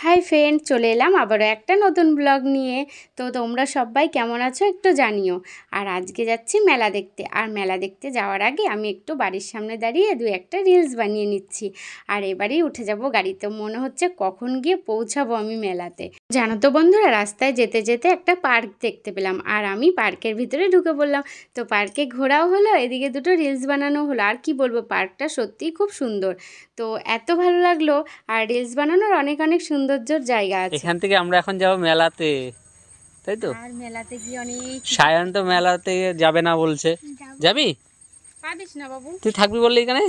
Hi friend, চলে এলাম আবারও একটা নতুন ব্লগ নিয়ে। তো তোমরা সবাই কেমন আছো একটু জানিও। আর আজকে যাচ্ছি মেলা দেখতে। আর মেলা দেখতে যাওয়ার আগে আমি একটু বাড়ির সামনে দাঁড়িয়ে একটা রিলস বানিয়ে নিচ্ছি। আর এবারেই উঠে যাব গাড়িতে। মনে হচ্ছে কখন গিয়ে পৌঁছাবো আমি মেলাতে। জানো তো বন্ধুরা, রাস্তায় যেতে যেতে একটা পার্ক দেখতে পেলাম, আর আমি পার্কের ভিতরে ঢুকে পড়লাম। তো পার্কে ঘোরাও হলো, এদিকে দুটো রিলস বানানো হলো। আর কি বলবো, পার্কটা সত্যিই খুব সুন্দর। তো এত ভালো লাগলো। আর রিলস বানানোর অনেক অনেক সৌন্দর্যর জায়গা আছে। এখান থেকে আমরা এখন যাব মেলাতে, তাই তো? আর মেলাতে গিয়ে অনেক সায়ন তো মেলাতে যাবে না বলছে। যাবি? পারিস না বাবু। তুই থাকবি বললি এখানে?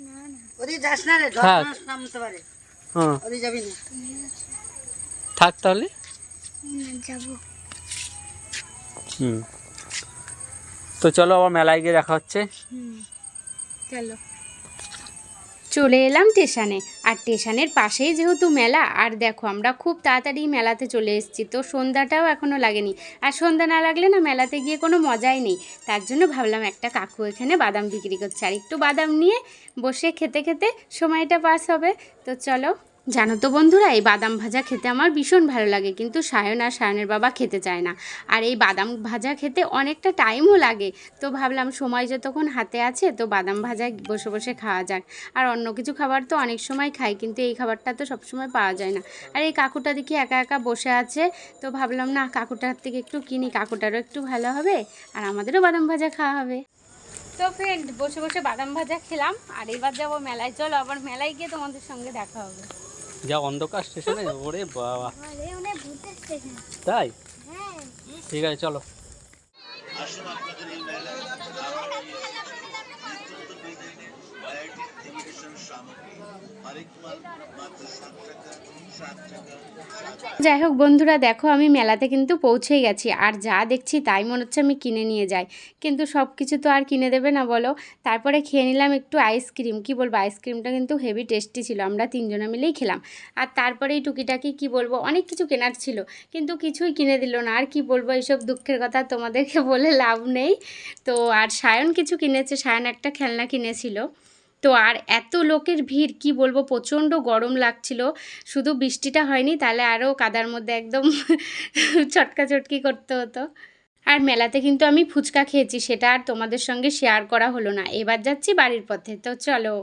না না, ওরে যাস না রে, থাক। ধর নামতে পারে। হ্যাঁ, ওরে যাবি না। থাক তাহলে। যাব। তো চলো আবার মেলায় গিয়ে দেখা হচ্ছে। চলো। চলে এলাম স্টেশনে। আর স্টেশনের পাশেই যেহেতু মেলা, আর দেখো আমরা খুব তাড়াতাড়ি মেলাতে চলে এসেছি। তো সন্ধ্যাটাও এখনও লাগেনি। আর সন্ধ্যা না লাগলে না মেলাতে গিয়ে কোনো মজাই নেই। তার জন্য ভাবলাম একটা কাকু এখানে বাদাম বিক্রি করছে, আর একটু বাদাম নিয়ে বসে খেতে খেতে সময়টা পাস হবে। তো চলো। জানো তো বন্ধুরা, এই বাদাম ভাজা খেতে আমার ভীষণ ভালো লাগে, কিন্তু সায়ন আর সায়নের বাবা খেতে চায় না। আর এই বাদাম ভাজা খেতে অনেকটা টাইমও লাগে। তো ভাবলাম সময় যতক্ষণ হাতে আছে, তো বাদাম ভাজা বসে বসে খাওয়া যাক। আর অন্য কিছু খাবার তো অনেক সময় খাই, কিন্তু এই খাবারটা তো সবসময় পাওয়া যায় না। আর এই কাকুটা দেখি একা একা বসে আছে। তো ভাবলাম না, কাকুটার থেকে একটু কিনি, কাকুটারও একটু ভালো হবে আর আমাদেরও বাদাম ভাজা খাওয়া হবে। তো ফ্রেন্ড, বসে বসে বাদাম ভাজা খেলাম। আর এবার যাবো মেলায়। চলো, আবার মেলায় গিয়ে তোমাদের সঙ্গে দেখা হবে। যা অন্ধকার স্টেশনে, ওরে বাবা। তাই? ঠিক আছে, চলো। যাই হোক বন্ধুরা, দেখো আমি মেলাতে কিন্তু পৌঁছেই গেছি। আর যা দেখছি তাই মনে হচ্ছে আমি কিনে নিয়ে যাই, কিন্তু সব কিছু তো আর কিনে দেবে না বলো। তারপরে খেয়ে নিলাম একটু আইসক্রিম। কি বলবো, আইসক্রিমটা কিন্তু হেভি টেস্টি ছিল। আমরা তিনজনে মিলেই খেলাম। আর তারপরেই টুকিটাকি কি বলবো, অনেক কিছু কেনার ছিল, কিন্তু কিছুই কিনে দিল না। আর কি বলবো, এইসব দুঃখের কথা তোমাদেরকে বলে লাভ নেই। তো আর সায়ন কিছু কিনেছে, সায়ন একটা খেলনা কিনেছিল। তো আর এত লোকের ভিড়, কি বলবো, প্রচণ্ড গরম লাগছিল। শুধু বৃষ্টিটা হয়নি, তাহলে আরও কাদার মধ্যে একদম চটকাচটকি করতে হতো। আর মেলাতে কিন্তু আমি ফুচকা খেয়েছি, সেটা আর তোমাদের সঙ্গে শেয়ার করা হলো না। এবার যাচ্ছি বাড়ির পথে। তো চলো।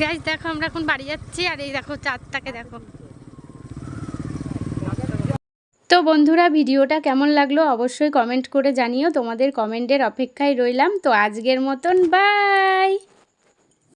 গাইস দেখো, আমরা এখন বাড়ি যাচ্ছি। আর এই দেখো চাঁদটাকে দেখো। তো বন্ধুরা, ভিডিওটা কেমন লাগলো অবশ্যই কমেন্ট করে জানিও। তোমাদের কমেন্টের অপেক্ষায় রইলাম। তো আজকের মতন বাই।